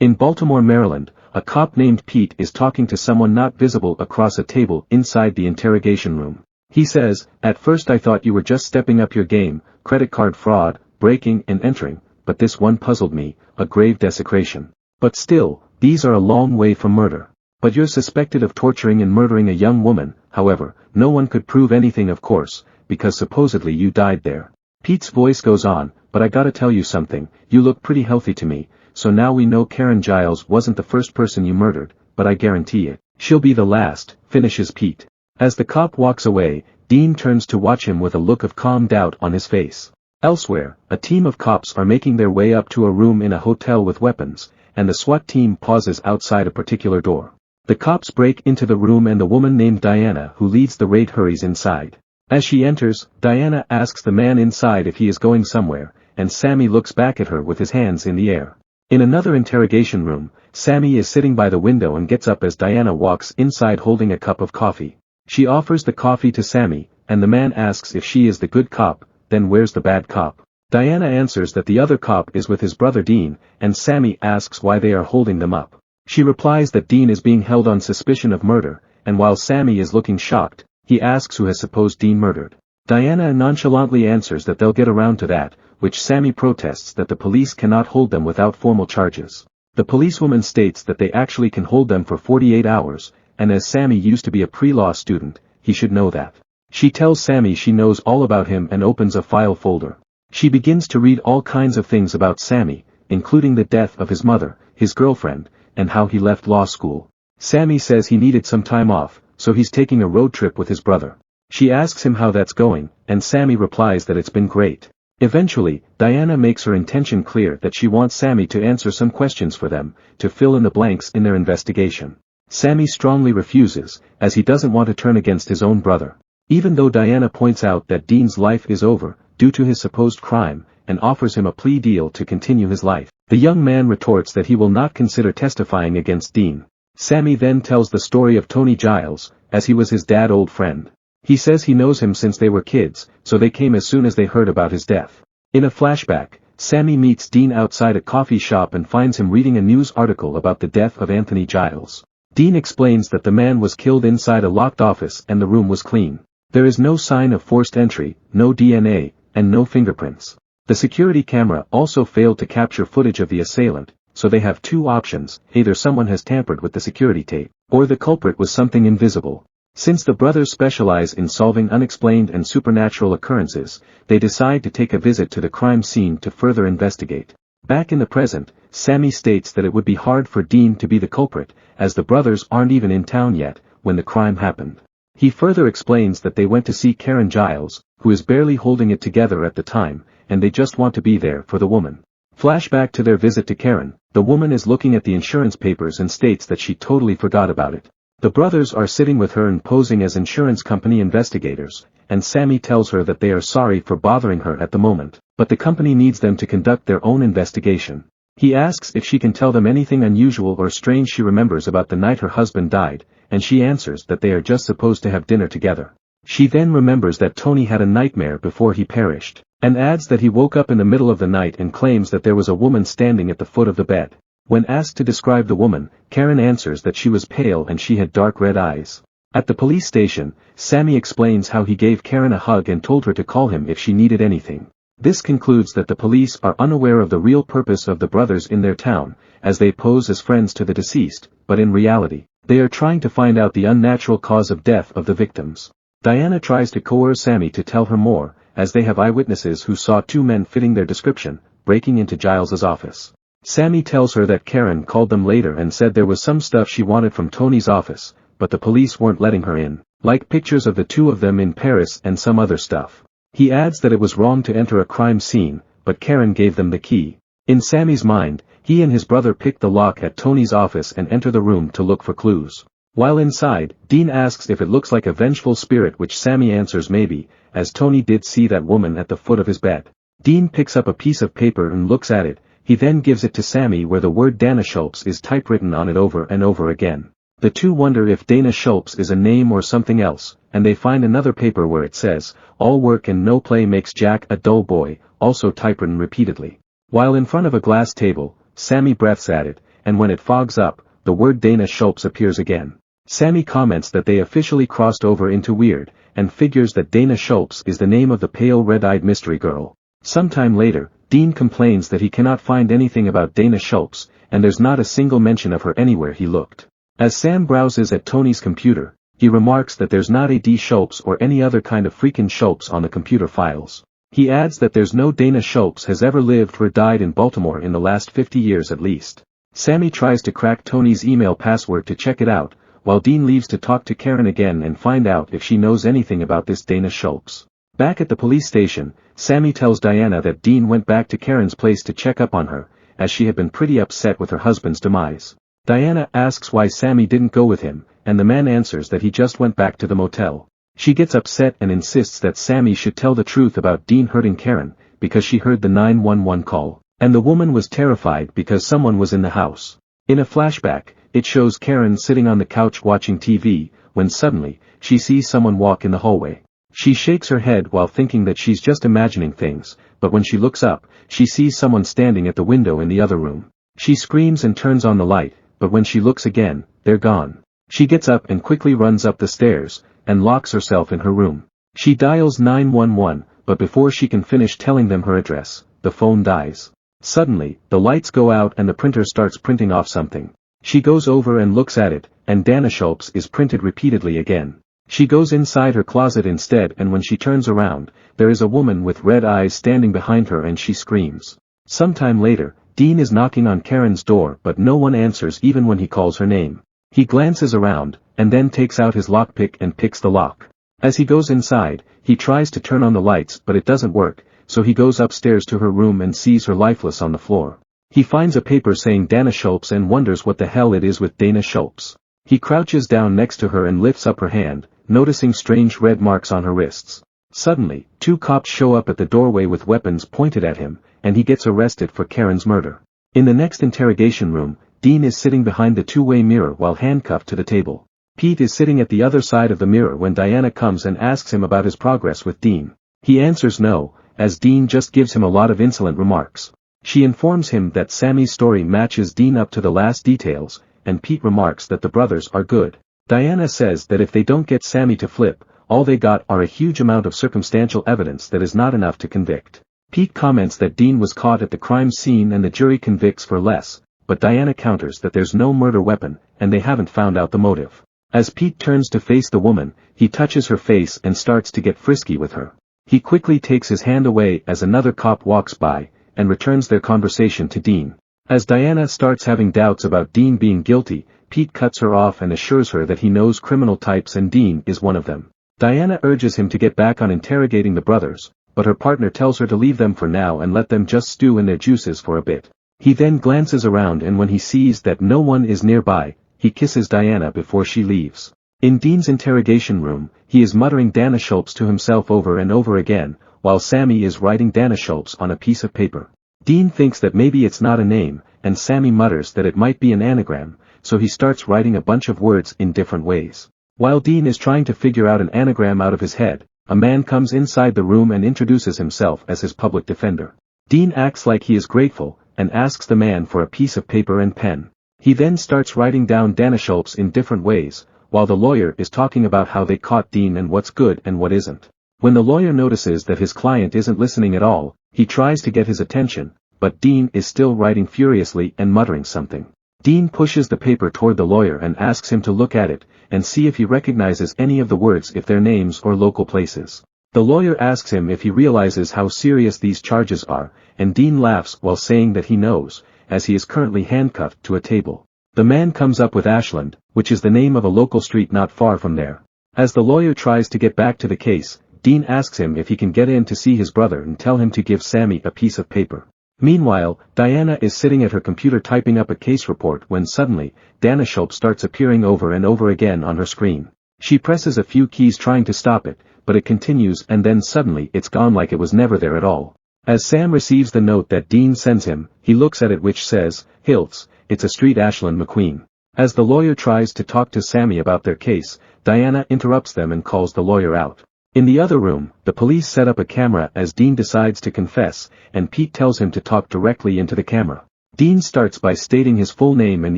In Baltimore, Maryland, a cop named Pete is talking to someone not visible across a table inside the interrogation room. He says, "At first I thought you were just stepping up your game, credit card fraud, breaking and entering, but this one puzzled me, a grave desecration. But still, these are a long way from murder. But you're suspected of torturing and murdering a young woman, however, no one could prove anything of course, because supposedly you died there." Pete's voice goes on, "But I gotta tell you something, you look pretty healthy to me, so now we know Karen Giles wasn't the first person you murdered, but I guarantee it, she'll be the last," finishes Pete. As the cop walks away, Dean turns to watch him with a look of calm doubt on his face. Elsewhere, a team of cops are making their way up to a room in a hotel with weapons, and the SWAT team pauses outside a particular door. The cops break into the room and the woman named Diana who leads the raid hurries inside. As she enters, Diana asks the man inside if he is going somewhere, and Sammy looks back at her with his hands in the air. In another interrogation room, Sammy is sitting by the window and gets up as Diana walks inside holding a cup of coffee. She offers the coffee to Sammy, and the man asks if she is the good cop, then where's the bad cop? Diana answers that the other cop is with his brother Dean, and Sammy asks why they are holding them up. She replies that Dean is being held on suspicion of murder, and while Sammy is looking shocked, he asks who has supposed Dean murdered. Diana nonchalantly answers that they'll get around to that, which Sammy protests that the police cannot hold them without formal charges. The policewoman states that they actually can hold them for 48 hours, and as Sammy used to be a pre-law student, he should know that. She tells Sammy she knows all about him and opens a file folder. She begins to read all kinds of things about Sammy, including the death of his mother, his girlfriend, and how he left law school. Sammy says he needed some time off, so he's taking a road trip with his brother. She asks him how that's going, and Sammy replies that it's been great. Eventually, Diana makes her intention clear that she wants Sammy to answer some questions for them, to fill in the blanks in their investigation. Sammy strongly refuses, as he doesn't want to turn against his own brother. Even though Diana points out that Dean's life is over, due to his supposed crime, and offers him a plea deal to continue his life, the young man retorts that he will not consider testifying against Dean. Sammy then tells the story of Tony Giles, as he was his dad's old friend. He says he knows him since they were kids, so they came as soon as they heard about his death. In a flashback, Sammy meets Dean outside a coffee shop and finds him reading a news article about the death of Anthony Giles. Dean explains that the man was killed inside a locked office and the room was clean. There is no sign of forced entry, no DNA, and no fingerprints. The security camera also failed to capture footage of the assailant, so they have two options: either someone has tampered with the security tape, or the culprit was something invisible. Since the brothers specialize in solving unexplained and supernatural occurrences, they decide to take a visit to the crime scene to further investigate. Back in the present, Sammy states that it would be hard for Dean to be the culprit, as the brothers aren't even in town yet, when the crime happened. He further explains that they went to see Karen Giles, who is barely holding it together at the time, and they just want to be there for the woman. Flashback to their visit to Karen, the woman is looking at the insurance papers and states that she totally forgot about it. The brothers are sitting with her and posing as insurance company investigators, and Sammy tells her that they are sorry for bothering her at the moment, but the company needs them to conduct their own investigation. He asks if she can tell them anything unusual or strange she remembers about the night her husband died, and she answers that they are just supposed to have dinner together. She then remembers that Tony had a nightmare before he perished, and adds that he woke up in the middle of the night and claims that there was a woman standing at the foot of the bed. When asked to describe the woman, Karen answers that she was pale and she had dark red eyes. At the police station, Sammy explains how he gave Karen a hug and told her to call him if she needed anything. This concludes that the police are unaware of the real purpose of the brothers in their town, as they pose as friends to the deceased, but in reality, they are trying to find out the unnatural cause of death of the victims. Diana tries to coerce Sammy to tell her more, as they have eyewitnesses who saw two men fitting their description, breaking into Giles's office. Sammy tells her that Karen called them later and said there was some stuff she wanted from Tony's office, but the police weren't letting her in, like pictures of the two of them in Paris and some other stuff. He adds that it was wrong to enter a crime scene, but Karen gave them the key. In Sammy's mind, he and his brother picked the lock at Tony's office and enter the room to look for clues. While inside, Dean asks if it looks like a vengeful spirit, which Sammy answers maybe, as Tony did see that woman at the foot of his bed. Dean picks up a piece of paper and looks at it. He then gives it to Sammy where the word Dana Schultz is typewritten on it over and over again. The two wonder if Dana Schultz is a name or something else, and they find another paper where it says, "All work and no play makes Jack a dull boy," also typewritten repeatedly. While in front of a glass table, Sammy breathes at it, and when it fogs up, the word Dana Schultz appears again. Sammy comments that they officially crossed over into weird, and figures that Dana Schultz is the name of the pale red-eyed mystery girl. Sometime later, Dean complains that he cannot find anything about Dana Schultz, and there's not a single mention of her anywhere he looked. As Sam browses at Tony's computer, he remarks that there's not a D. Schultz or any other kind of freakin' Schultz on the computer files. He adds that there's no Dana Schultz has ever lived or died in Baltimore in the last 50 years at least. Sammy tries to crack Tony's email password to check it out, while Dean leaves to talk to Karen again and find out if she knows anything about this Dana Schultz. Back at the police station, Sammy tells Diana that Dean went back to Karen's place to check up on her, as she had been pretty upset with her husband's demise. Diana asks why Sammy didn't go with him, and the man answers that he just went back to the motel. She gets upset and insists that Sammy should tell the truth about Dean hurting Karen, because she heard the 911 call, and the woman was terrified because someone was in the house. In a flashback, it shows Karen sitting on the couch watching TV, when suddenly, she sees someone walk in the hallway. She shakes her head while thinking that she's just imagining things, but when she looks up, she sees someone standing at the window in the other room. She screams and turns on the light, but when she looks again, they're gone. She gets up and quickly runs up the stairs, and locks herself in her room. She dials 911, but before she can finish telling them her address, the phone dies. Suddenly, the lights go out and the printer starts printing off something. She goes over and looks at it, and Dana Schultz is printed repeatedly again. She goes inside her closet instead, and when she turns around, there is a woman with red eyes standing behind her and she screams. Sometime later, Dean is knocking on Karen's door but no one answers even when he calls her name. He glances around, and then takes out his lockpick and picks the lock. As he goes inside, he tries to turn on the lights but it doesn't work, so he goes upstairs to her room and sees her lifeless on the floor. He finds a paper saying Dana Schultz and wonders what the hell it is with Dana Schultz. He crouches down next to her and lifts up her hand, noticing strange red marks on her wrists. Suddenly, two cops show up at the doorway with weapons pointed at him, and he gets arrested for Karen's murder. In the next interrogation room, Dean is sitting behind the two-way mirror while handcuffed to the table. Pete is sitting at the other side of the mirror when Diana comes and asks him about his progress with Dean. He answers no, as Dean just gives him a lot of insolent remarks. She informs him that Sammy's story matches Dean up to the last details, and Pete remarks that the brothers are good. Diana says that if they don't get Sammy to flip, all they got are a huge amount of circumstantial evidence that is not enough to convict. Pete comments that Dean was caught at the crime scene and the jury convicts for less, but Diana counters that there's no murder weapon, and they haven't found out the motive. As Pete turns to face the woman, he touches her face and starts to get frisky with her. He quickly takes his hand away as another cop walks by, and returns their conversation to Dean. As Diana starts having doubts about Dean being guilty, Pete cuts her off and assures her that he knows criminal types and Dean is one of them. Diana urges him to get back on interrogating the brothers, but her partner tells her to leave them for now and let them just stew in their juices for a bit. He then glances around and when he sees that no one is nearby, he kisses Diana before she leaves. In Dean's interrogation room, he is muttering Dana Schultz to himself over and over again, while Sammy is writing Dana Schultz on a piece of paper. Dean thinks that maybe it's not a name, and Sammy mutters that it might be an anagram, so he starts writing a bunch of words in different ways. While Dean is trying to figure out an anagram out of his head, a man comes inside the room and introduces himself as his public defender. Dean acts like he is grateful, and asks the man for a piece of paper and pen. He then starts writing down Dana Schultz in different ways, while the lawyer is talking about how they caught Dean and what's good and what isn't. When the lawyer notices that his client isn't listening at all, he tries to get his attention, but Dean is still writing furiously and muttering something. Dean pushes the paper toward the lawyer and asks him to look at it, and see if he recognizes any of the words if they're names or local places. The lawyer asks him if he realizes how serious these charges are, and Dean laughs while saying that he knows, as he is currently handcuffed to a table. The man comes up with Ashland, which is the name of a local street not far from there. As the lawyer tries to get back to the case, Dean asks him if he can get in to see his brother and tell him to give Sammy a piece of paper. Meanwhile, Diana is sitting at her computer typing up a case report when suddenly, Dana Schultz starts appearing over and over again on her screen. She presses a few keys trying to stop it, but it continues and then suddenly it's gone like it was never there at all. As Sam receives the note that Dean sends him, he looks at it which says, Hiltz, it's a street Ashland McQueen. As the lawyer tries to talk to Sammy about their case, Diana interrupts them and calls the lawyer out. In the other room, the police set up a camera as Dean decides to confess, and Pete tells him to talk directly into the camera. Dean starts by stating his full name and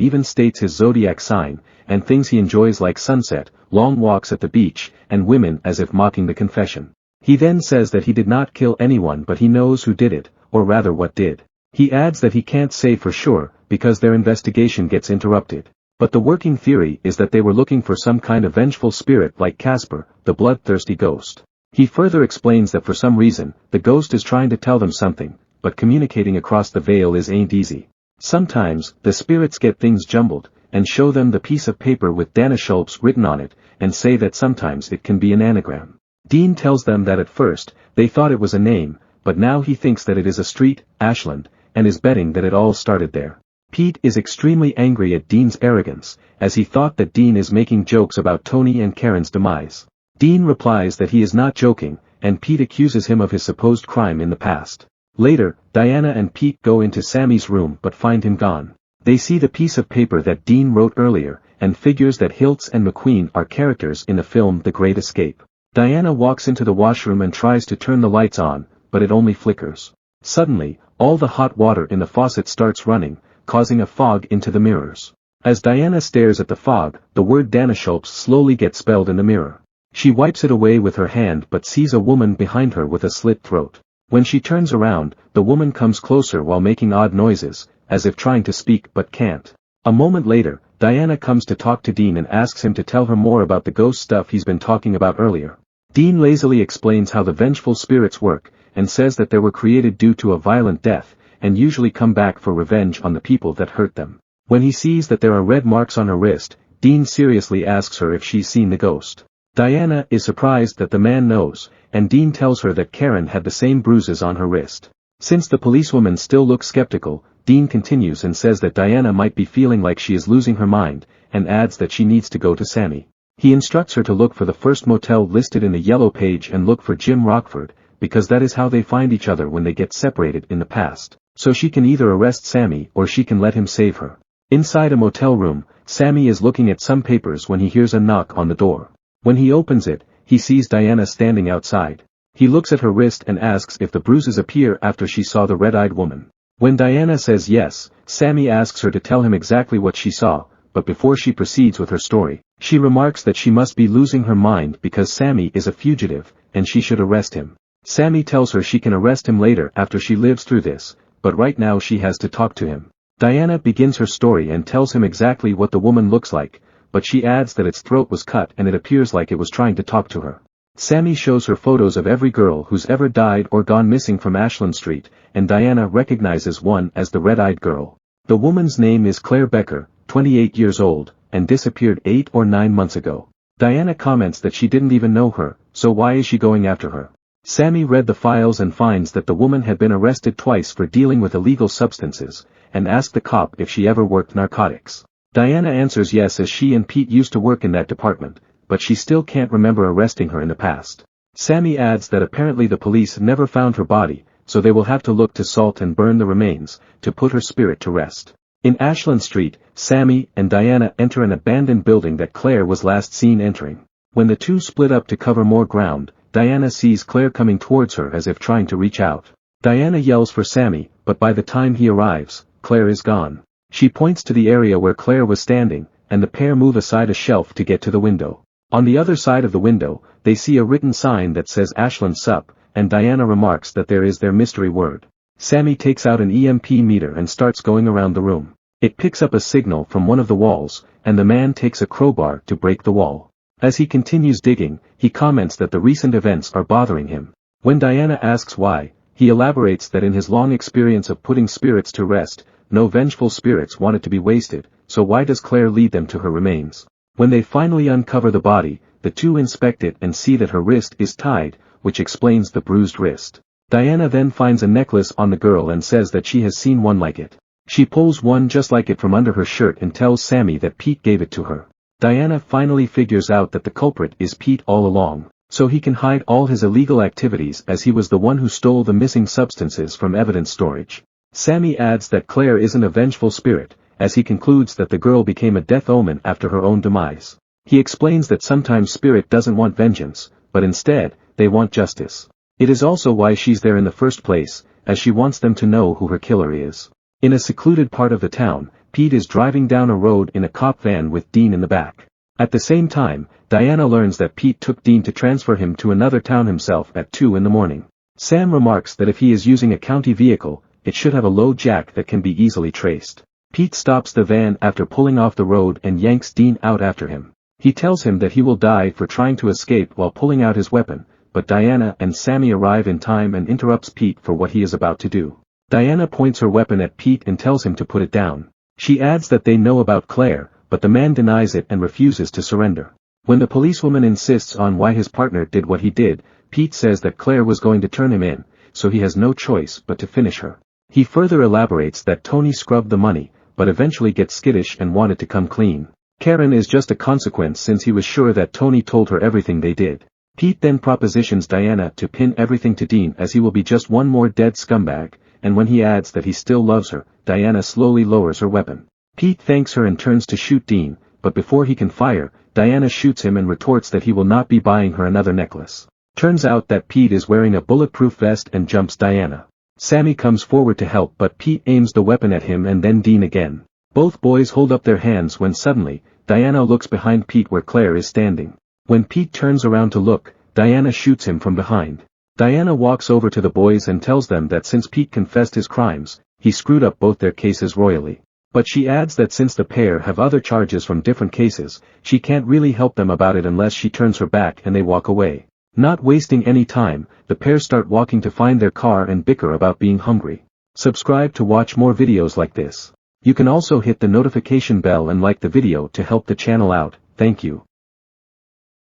even states his zodiac sign, and things he enjoys like sunset, long walks at the beach, and women, as if mocking the confession. He then says that he did not kill anyone but he knows who did it, or rather what did. He adds that he can't say for sure, because their investigation gets interrupted. But the working theory is that they were looking for some kind of vengeful spirit like Casper, the bloodthirsty ghost. He further explains that for some reason, the ghost is trying to tell them something, but communicating across the veil ain't easy. Sometimes, the spirits get things jumbled, and show them the piece of paper with Dana Schultz written on it, and say that sometimes it can be an anagram. Dean tells them that at first, they thought it was a name, but now he thinks that it is a street, Ashland, and is betting that it all started there. Pete is extremely angry at Dean's arrogance, as he thought that Dean is making jokes about Tony and Karen's demise. Dean replies that he is not joking, and Pete accuses him of his supposed crime in the past. Later, Diana and Pete go into Sammy's room but find him gone. They see the piece of paper that Dean wrote earlier, and figures that Hiltz and McQueen are characters in the film The Great Escape. Diana walks into the washroom and tries to turn the lights on, but it only flickers. Suddenly, all the hot water in the faucet starts running, causing a fog into the mirrors. As Diana stares at the fog, the word Dana Schultz slowly gets spelled in the mirror. She wipes it away with her hand but sees a woman behind her with a slit throat. When she turns around, the woman comes closer while making odd noises, as if trying to speak but can't. A moment later, Diana comes to talk to Dean and asks him to tell her more about the ghost stuff he's been talking about earlier. Dean lazily explains how the vengeful spirits work, and says that they were created due to a violent death, and usually come back for revenge on the people that hurt them. When he sees that there are red marks on her wrist, Dean seriously asks her if she's seen the ghost. Diana is surprised that the man knows, and Dean tells her that Karen had the same bruises on her wrist. Since the policewoman still looks skeptical, Dean continues and says that Diana might be feeling like she is losing her mind, and adds that she needs to go to Sammy. He instructs her to look for the first motel listed in the yellow page and look for Jim Rockford, because that is how they find each other when they get separated in the past. So she can either arrest Sammy or she can let him save her. Inside a motel room, Sammy is looking at some papers when he hears a knock on the door. When he opens it, he sees Diana standing outside. He looks at her wrist and asks if the bruises appear after she saw the red-eyed woman. When Diana says yes, Sammy asks her to tell him exactly what she saw, but before she proceeds with her story, she remarks that she must be losing her mind because Sammy is a fugitive, and she should arrest him. Sammy tells her she can arrest him later after she lives through this, but right now she has to talk to him. Diana begins her story and tells him exactly what the woman looks like, but she adds that its throat was cut and it appears like it was trying to talk to her. Sammy shows her photos of every girl who's ever died or gone missing from Ashland Street, and Diana recognizes one as the red-eyed girl. The woman's name is Claire Becker, 28 years old, and disappeared 8 or 9 months ago. Diana comments that she didn't even know her, so why is she going after her? Sammy read the files and finds that the woman had been arrested twice for dealing with illegal substances, and asked the cop if she ever worked narcotics. Diana answers yes, as she and Pete used to work in that department, but she still can't remember arresting her in the past. Sammy adds that apparently the police never found her body, so they will have to look to salt and burn the remains, to put her spirit to rest. In Ashland Street, Sammy and Diana enter an abandoned building that Claire was last seen entering. When the two split up to cover more ground, Diana sees Claire coming towards her as if trying to reach out. Diana yells for Sammy, but by the time he arrives, Claire is gone. She points to the area where Claire was standing, and the pair move aside a shelf to get to the window. On the other side of the window, they see a written sign that says Ashland Sup, and Diana remarks that there is their mystery word. Sammy takes out an EMP meter and starts going around the room. It picks up a signal from one of the walls, and the man takes a crowbar to break the wall. As he continues digging, he comments that the recent events are bothering him. When Diana asks why, he elaborates that in his long experience of putting spirits to rest, no vengeful spirits wanted to be wasted, so why does Claire lead them to her remains? When they finally uncover the body, the two inspect it and see that her wrist is tied, which explains the bruised wrist. Diana then finds a necklace on the girl and says that she has seen one like it. She pulls one just like it from under her shirt and tells Sammy that Pete gave it to her. Diana finally figures out that the culprit is Pete all along, so he can hide all his illegal activities as he was the one who stole the missing substances from evidence storage. Sammy adds that Claire isn't a vengeful spirit, as he concludes that the girl became a death omen after her own demise. He explains that sometimes spirit doesn't want vengeance, but instead, they want justice. It is also why she's there in the first place, as she wants them to know who her killer is. In a secluded part of the town, Pete is driving down a road in a cop van with Dean in the back. At the same time, Diana learns that Pete took Dean to transfer him to another town himself at 2 in the morning. Sam remarks that if he is using a county vehicle, it should have a low jack that can be easily traced. Pete stops the van after pulling off the road and yanks Dean out after him. He tells him that he will die for trying to escape while pulling out his weapon, but Diana and Sammy arrive in time and interrupts Pete for what he is about to do. Diana points her weapon at Pete and tells him to put it down. She adds that they know about Claire, but the man denies it and refuses to surrender. When the policewoman insists on why his partner did what he did, Pete says that Claire was going to turn him in, so he has no choice but to finish her. He further elaborates that Tony scrubbed the money, but eventually gets skittish and wanted to come clean. Karen is just a consequence since he was sure that Tony told her everything they did. Pete then propositions Diana to pin everything to Dean as he will be just one more dead scumbag, and when he adds that he still loves her, Diana slowly lowers her weapon. Pete thanks her and turns to shoot Dean, but before he can fire, Diana shoots him and retorts that he will not be buying her another necklace. Turns out that Pete is wearing a bulletproof vest and jumps Diana. Sammy comes forward to help but Pete aims the weapon at him and then Dean again. Both boys hold up their hands when suddenly, Diana looks behind Pete where Claire is standing. When Pete turns around to look, Diana shoots him from behind. Diana walks over to the boys and tells them that since Pete confessed his crimes, he screwed up both their cases royally. But she adds that since the pair have other charges from different cases, she can't really help them about it unless she turns her back and they walk away. Not wasting any time, the pair start walking to find their car and bicker about being hungry. Subscribe to watch more videos like this. You can also hit the notification bell and like the video to help the channel out. Thank you.